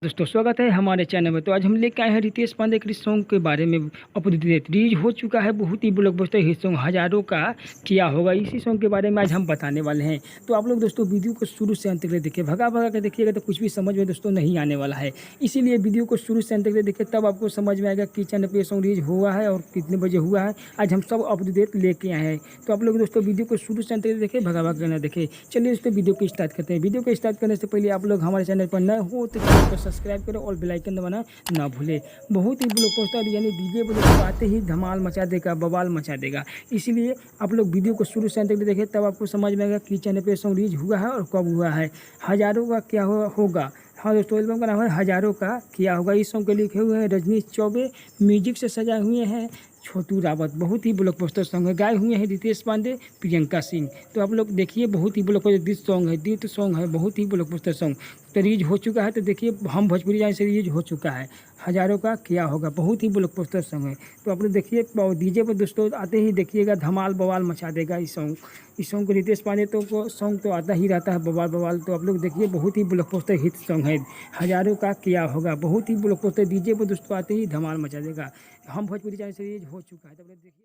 दोस्तों स्वागत है हमारे चैनल में। तो आज हम लेके आए हैं रितेश पांडे के सॉन्ग के बारे में। अपडेट रिलीज हो चुका है, बहुत ही ब्लॉकबस्टर हिट सॉन्ग हजारों का किया होगा। इसी सॉन्ग के बारे में आज हम बताने वाले हैं। तो आप लोग दोस्तों वीडियो को शुरू से अंत तक देखिए, भगा भगा के देखिएगा तो कुछ भी समझ में दोस्तों नहीं आने वाला है। इसीलिए वीडियो को शुरू से अंत तक देखिए, तब आपको समझ में आएगा कि चैनल पर ये सॉन्ग रिलीज हुआ है और कितने बजे हुआ है। आज हम सब अपडेट लेके आए हैं। तो आप लोग दोस्तों वीडियो को शुरू से अंत तक देखिए, भगा भगा ना देखे। चलिए दोस्तों वीडियो को स्टार्ट करते हैं। वीडियो को स्टार्ट करने से पहले आप लोग हमारे चैनल पर नए हो तो चैनल को सब्सक्राइब करो और बेल आइकन दबाना ना भूले। बहुत ही ब्लॉकबस्टर यानी डीजे बजे आते ही धमाल मचा देगा, बवाल मचा देगा। इसीलिए आप लोग वीडियो को शुरू से अंत तक देखें, तब आपको समझ में आएगा कि चैनल पे सॉन्ग रिलीज हुआ है और कब हुआ है। हजारों का क्या होगा। हाँ दोस्तों, एल्बम का नाम है हजारों का क्या होगा। इस सॉन्ग के लिखे हुए हैं रजनीश चौबे, म्यूजिक से सजाए हुए हैं छोटू रावत। बहुत ही ब्लॉकबस्टर सॉन्ग है, गाए हुए हैं रितेश पांडे, प्रियंका सिंह। तो आप लोग देखिए, बहुत ही ब्लॉकबस्टर सॉन्ग है, बहुत ही ब्लॉकबस्टर सॉन्ग। तो रिलीज हो चुका है, तो देखिए हम भोजपुरी जाने से रिलीज हो चुका है। हजारों का क्या होगा, बहुत ही ब्लॉकबस्टर सॉन्ग है। तो आप लोग देखिए, डीजे पर दोस्तों आते ही देखिएगा धमाल बवाल मचा देगा इस सॉन्ग को। रितेश पांडे तो को सॉन्ग तो आता ही रहता है बवाल बवाल। तो आप लोग देखिए, बहुत ही ब्लॉकबस्टर हिट सॉन्ग है हजारों का क्या होगा। बहुत ही ब्लॉकबस्टर, डीजे पर दोस्तों आते ही धमाल मचा देगा। हम भोजपुरी चैनल से रिलीज हो चुका है। तब देखिए।